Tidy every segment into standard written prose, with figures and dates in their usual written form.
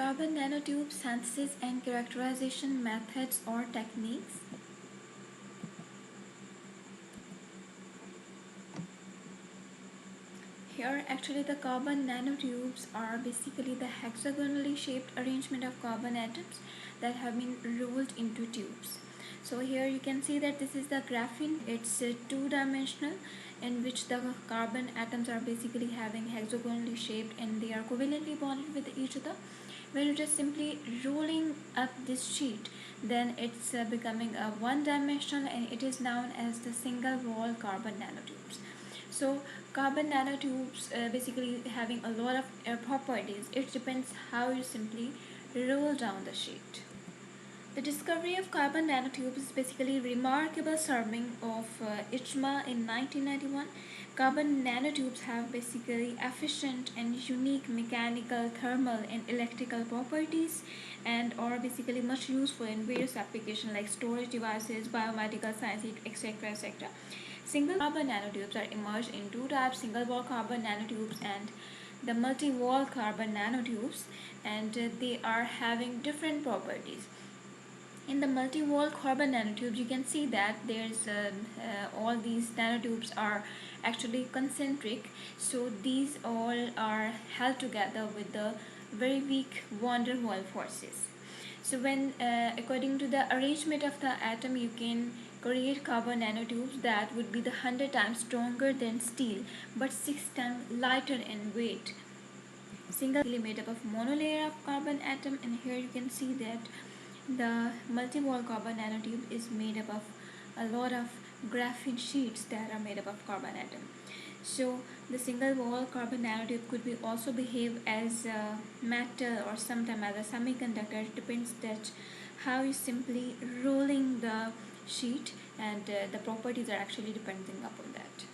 Carbon nanotube synthesis and characterization methods or techniques. Here actually the carbon nanotubes are basically the hexagonally shaped arrangement of carbon atoms that have been rolled into tubes. So here you can see that this is the graphene. It's two-dimensional, in which the carbon atoms are basically having hexagonally shaped and they are covalently bonded with each other. When you're just simply rolling up this sheet, then it's becoming a one-dimensional, and it is known as the single wall carbon nanotubes. So carbon nanotubes basically having a lot of properties. It depends how you simply roll down the sheet. The discovery of carbon nanotubes is basically remarkable surveying of ICHMA in 1991. Carbon nanotubes have basically efficient and unique mechanical, thermal and electrical properties, and are basically much useful in various applications like storage devices, biomedical science, etc. etc. Single carbon nanotubes are emerged in two types: single wall carbon nanotubes and the multi-wall carbon nanotubes, and they are having different properties. In the multi-wall carbon nanotubes, you can see that there's all these nanotubes are actually concentric, so these all are held together with the very weak van der Waals forces. So when according to the arrangement of the atom, you can create carbon nanotubes that would be the 100 times stronger than steel but 6 times lighter in weight. Single made up of monolayer of carbon atom, and here you can see that the multi-wall carbon nanotube is made up of a lot of graphene sheets that are made up of carbon atom. So the single wall carbon nanotube could be also behave as a metal or sometimes as a semiconductor. It depends that how you simply rolling the sheet, and the properties are actually depending upon that.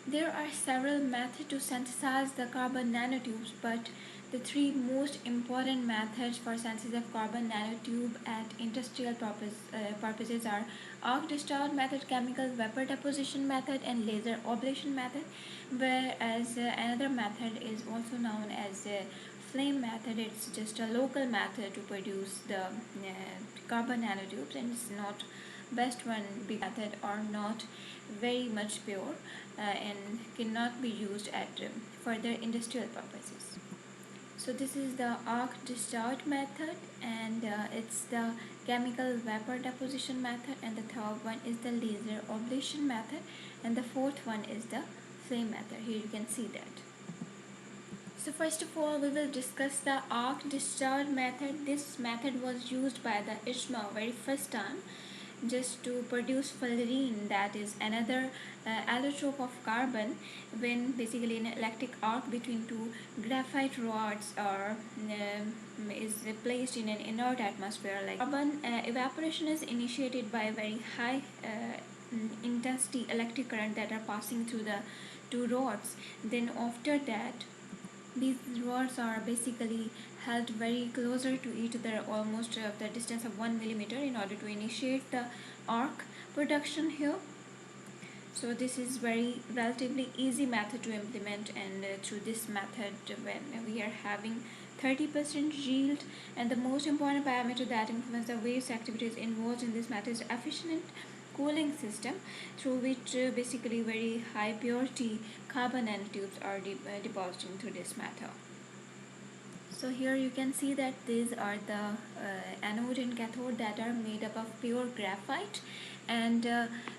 There are several methods to synthesize the carbon nanotubes, but the three most important methods for synthesis of carbon nanotube at industrial purposes are arc discharge method, chemical vapor deposition method, and laser ablation method, whereas another method is also known as flame method. It's just a local method to produce the carbon nanotubes, and it's not best one method are not very much pure and cannot be used at further industrial purposes. So this is the arc discharge method, and it's the chemical vapor deposition method, and the third one is the laser ablation method, and the fourth one is the flame method. Here you can see that. So first of all, we will discuss the arc discharge method. This method was used by the ICHMA very first time just to produce fullerene, that is another allotrope of carbon, when basically an electric arc between two graphite rods is placed in an inert atmosphere. Like carbon evaporation is initiated by a very high intensity electric current that are passing through the two rods. Then after that, these rods are basically held very closer to each other, almost of the distance of 1 millimeter, in order to initiate the arc production here. So this is very relatively easy method to implement, and through this method when we are having 30% yield, and the most important parameter that influence the waste activities involved in this method is efficient cooling system, through which basically very high purity carbon nanotubes are depositing through this method. So here you can see that these are the anode and cathode that are made up of pure graphite, and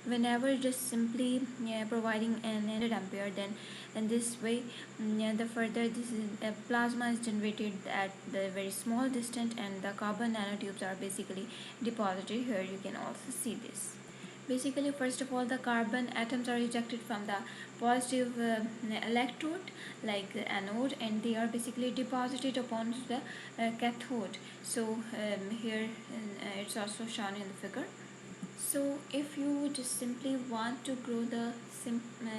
whenever just simply providing an 100 ampere, then in this way the further this is, plasma is generated at the very small distance, and the carbon nanotubes are basically deposited. Here you can also see this. Basically, first of all, the carbon atoms are ejected from the positive electrode, like the anode, and they are basically deposited upon the cathode. So here it's also shown in the figure. So if you just simply want to grow the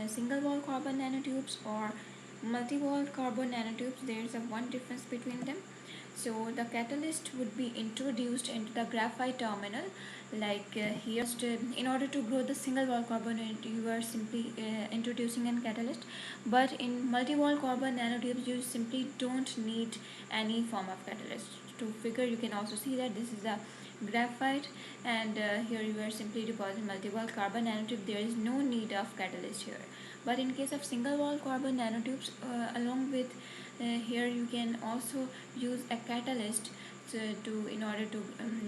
single wall carbon nanotubes or multi-wall carbon nanotubes, there is a one difference between them. So the catalyst would be introduced into the graphite terminal, like here. In order to grow the single wall carbon, you are simply introducing a catalyst, but in multi-wall carbon nanotubes you simply don't need any form of catalyst. To figure, you can also see that this is a graphite, and here you are simply depositing multi-wall carbon nanotube. There is no need of catalyst here. But in case of single wall carbon nanotubes, along with here you can also use a catalyst in order to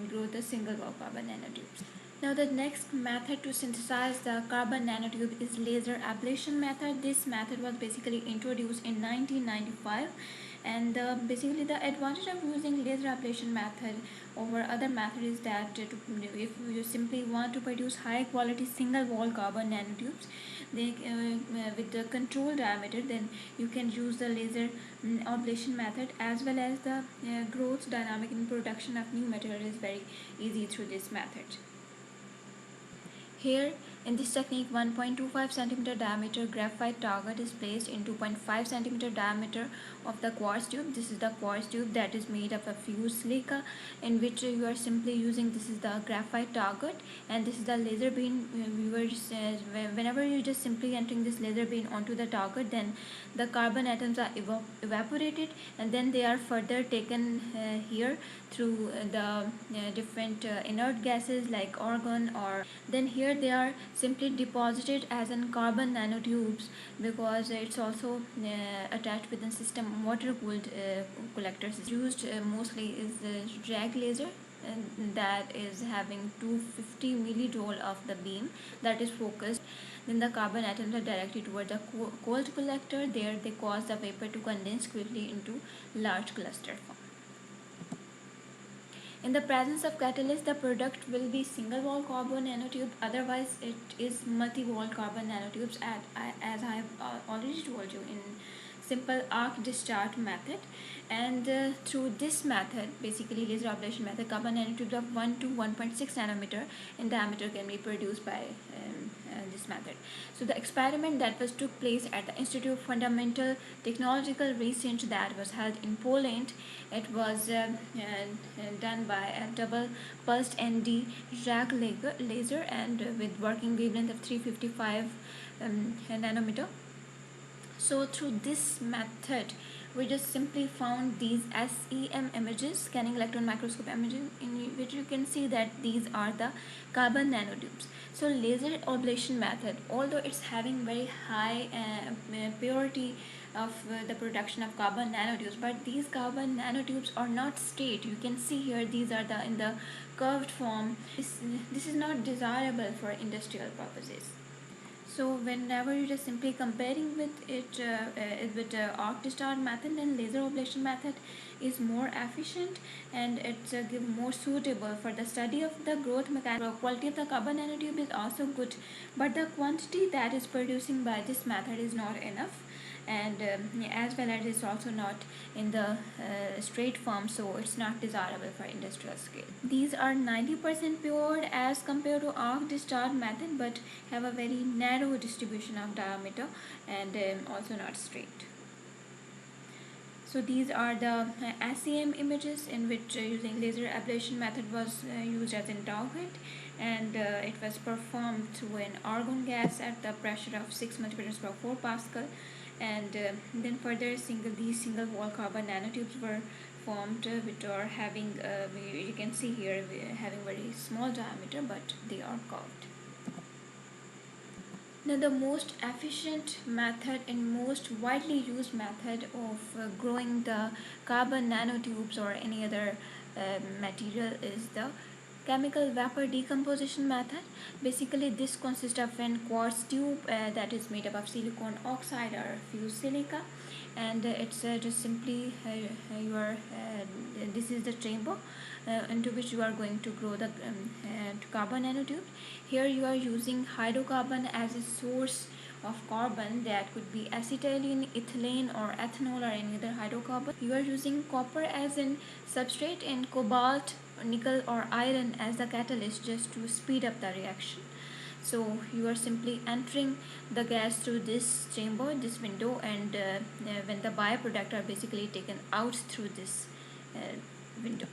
grow the single wall carbon nanotubes. Now the next method to synthesize the carbon nanotube is laser ablation method. This method was basically introduced in 1995, and basically the advantage of using laser ablation method over other method is that if you simply want to produce high quality single wall carbon nanotubes with the control diameter, then you can use the laser ablation method, as well as the growth dynamic in production of new material is very easy through this method. Here, in this technique, 1.25 cm diameter graphite target is placed in 2.5 cm diameter of the quartz tube. This is the quartz tube that is made of a fused silica, in which you are simply using, this is the graphite target, and this is the laser beam. Whenever you just simply entering this laser beam onto the target, then the carbon atoms are evaporated, and then they are further taken here through the different inert gases like argon, or then here they are simply deposited as in carbon nanotubes, because it's also attached within system water cooled collectors. Used mostly is the drag laser, and that is having 250 millijoule of the beam that is focused. Then the carbon atoms are directed toward the cold collector. There they cause the vapor to condense quickly into large cluster form. In the presence of catalyst, the product will be single wall carbon nanotube. Otherwise, it is multi-wall carbon nanotubes, as I have already told you, in simple arc discharge method. And through this method, basically laser ablation method, carbon nanotubes of 1 to 1.6 nanometer in diameter can be produced by this method. So the experiment that was took place at the Institute of Fundamental Technological Research that was held in Poland, it was done by a double pulsed ND drag laser, and with working wavelength of 355 nanometer. So through this method, we just simply found these SEM images, scanning electron microscope images, in which you can see that these are the carbon nanotubes. So laser ablation method, although it's having very high purity of the production of carbon nanotubes, but these carbon nanotubes are not straight. You can see here these are in the curved form. This is not desirable for industrial purposes. So whenever you're just simply comparing with it with arc discharge method, then laser ablation method is more efficient, and it's more suitable for the study of the growth mechanics. Quality of the carbon nanotube is also good, but the quantity that is producing by this method is not enough, and as well as it's also not in the straight form, so it's not desirable for industrial scale. These are 90% pure as compared to arc discharge method, but have a very narrow distribution of diameter, and also not straight. So these are the SEM images, in which using laser ablation method was used as in target, and it was performed through an argon gas at the pressure of 6 multiples per 4 Pascal, and then further these single wall carbon nanotubes were formed, which are having you can see here having very small diameter, but they are curved. Now the most efficient method and most widely used method of growing the carbon nanotubes or any other material is the chemical vapor decomposition method. Basically this consists of an quartz tube that is made up of silicon oxide or fused silica, and it's just simply this is the chamber into which you are going to grow the carbon nanotube. Here you are using hydrocarbon as a source of carbon, that could be acetylene, ethylene, or ethanol, or any other hydrocarbon. You are using copper as an substrate and cobalt, nickel, or iron as the catalyst, just to speed up the reaction. So you are simply entering the gas through this chamber, this window, and when the byproduct are basically taken out through this window.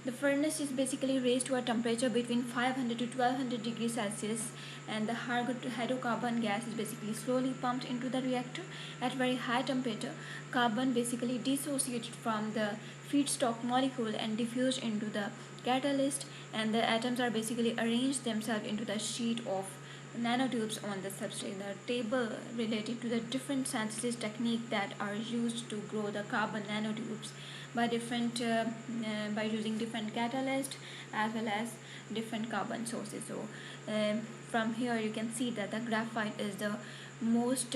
The furnace is basically raised to a temperature between 500 to 1200 degrees Celsius, and the hydrocarbon gas is basically slowly pumped into the reactor at very high temperature. Carbon basically dissociated from the feedstock molecule and diffused into the catalyst, and the atoms are basically arranged themselves into the sheet of nanotubes on the substrate. The table related to the different synthesis technique that are used to grow the carbon nanotubes by using different catalyst as well as different carbon sources. So from here you can see that the graphite is the most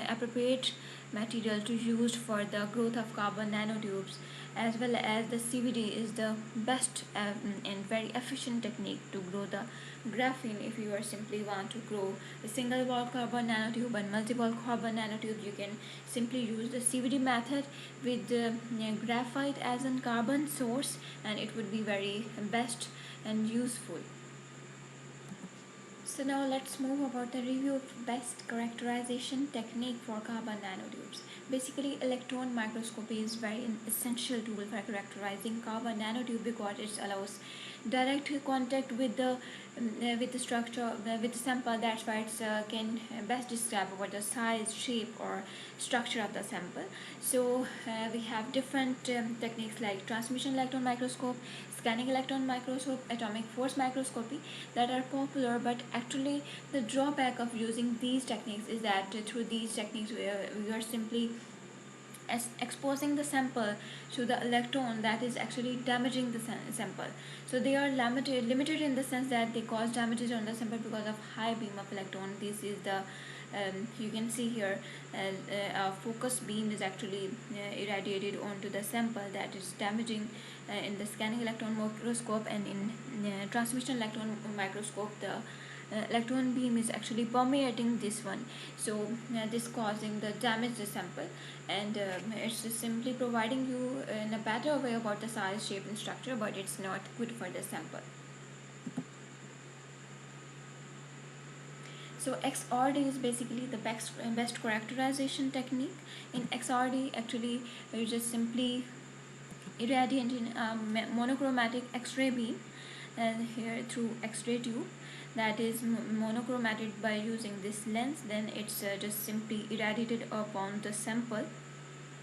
appropriate material to use for the growth of carbon nanotubes, as well as the CVD is the best and very efficient technique to grow the graphene. If you are simply want to grow a single wall carbon nanotube and multiple carbon nanotubes, you can simply use the CVD method with the graphite as a carbon source, and it would be very best and useful. So now let's move about the review of best characterization technique for carbon nanotubes. Basically, electron microscopy is very essential tool for characterizing carbon nanotube because it allows direct contact with the structure with the sample. That's why it can best describe about the size, shape, or structure of the sample. So we have different techniques like transmission electron microscope, scanning electron microscope, atomic force microscopy that are popular, but actually the drawback of using these techniques is that through these techniques we are simply as exposing the sample to the electron that is actually damaging the sample. So they are limited in the sense that they cause damages on the sample because of high beam of electron. This is the you can see here a focus beam is actually irradiated onto the sample that is damaging in the scanning electron microscope, and in transmission electron microscope the electron beam is actually permeating this one, so this causing the damage the sample, and it's just simply providing you in a better way about the size, shape, and structure, but it's not good for the sample. So XRD is basically the best characterization technique. In XRD, actually, you just simply irradiating a monochromatic X-ray beam, and here through X-ray tube that is monochromatic by using this lens. Then it's just simply irradiated upon the sample,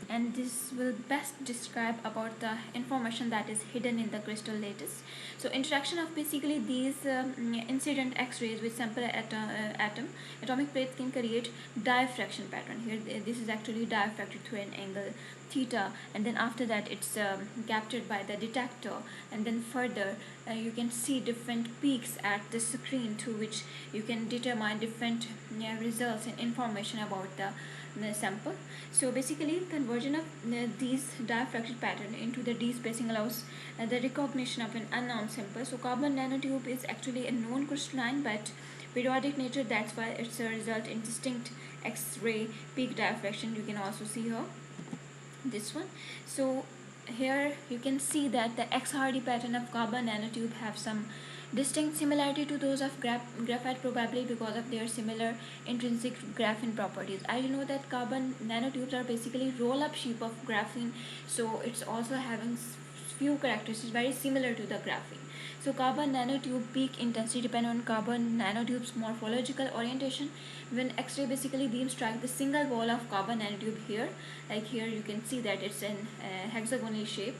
and this will best describe about the information that is hidden in the crystal lattice. So interaction of basically these incident X-rays with sample atomic plates can create diffraction pattern. Here this is actually diffracted through an angle theta, and then after that it's captured by the detector, and then further you can see different peaks at the screen through which you can determine different results and information about the sample. So basically conversion of these diffracted pattern into the d-spacing allows the recognition of an unknown sample. So carbon nanotube is actually a known crystalline but periodic nature, that's why it's a result in distinct X-ray peak diffraction. You can also see here this one. So here you can see that the XRD pattern of carbon nanotube have some distinct similarity to those of graphite, probably because of their similar intrinsic graphene properties. I know that carbon nanotubes are basically roll-up sheet of graphene, so it's also having few characteristics very similar to the graphene. So carbon nanotube peak intensity depend on carbon nanotube's morphological orientation. When X-ray basically beam strike the single wall of carbon nanotube here, like here you can see that it's in hexagonal shape,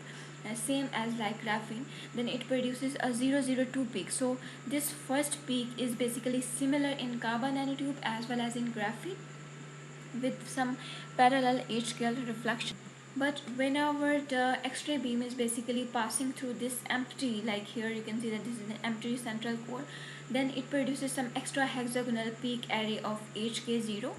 same as like graphene, then it produces a 002 peak. So this first peak is basically similar in carbon nanotube as well as in graphene with some parallel H-scale reflection. But whenever the X-ray beam is basically passing through this empty, like here you can see that this is an empty central core, then it produces some extra hexagonal peak array of HK0.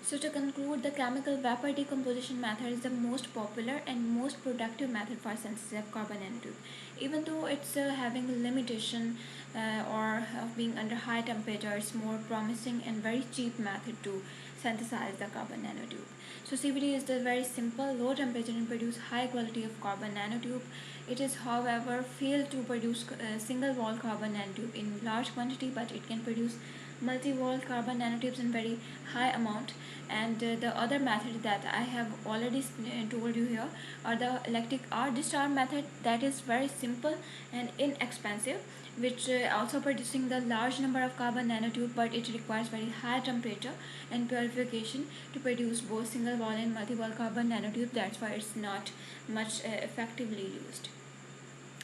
So to conclude, the chemical vapor decomposition method is the most popular and most productive method for synthesis of carbon nanotube. Even though it's having a limitation or of being under high temperature, it's more promising and very cheap method to synthesize the carbon nanotube. So CVD is the very simple, low temperature and produce high quality of carbon nanotube. It is, however, failed to produce single wall carbon nanotube in large quantity, but it can produce multi-wall carbon nanotubes in very high amount. And the other method that I have already told you here are the electric arc discharge method, that is very simple and inexpensive, which also producing the large number of carbon nanotube, but it requires very high temperature and purification to produce both single wall and multi-wall carbon nanotube. That's why it's not much effectively used.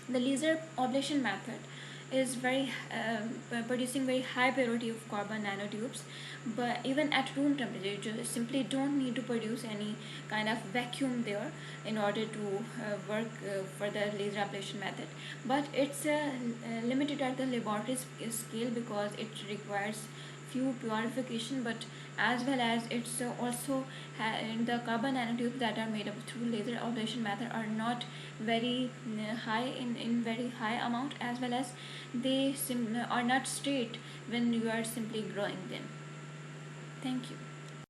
The laser ablation method is very producing very high purity of carbon nanotubes, but even at room temperature you simply don't need to produce any kind of vacuum there in order to work for the laser ablation method. But it's limited at the laboratory scale because it requires few purification, but as well as it's also the carbon nanotubes that are made up through laser ablation method are not very high in very high amount, as well as they are not straight when you are simply growing them. Thank you.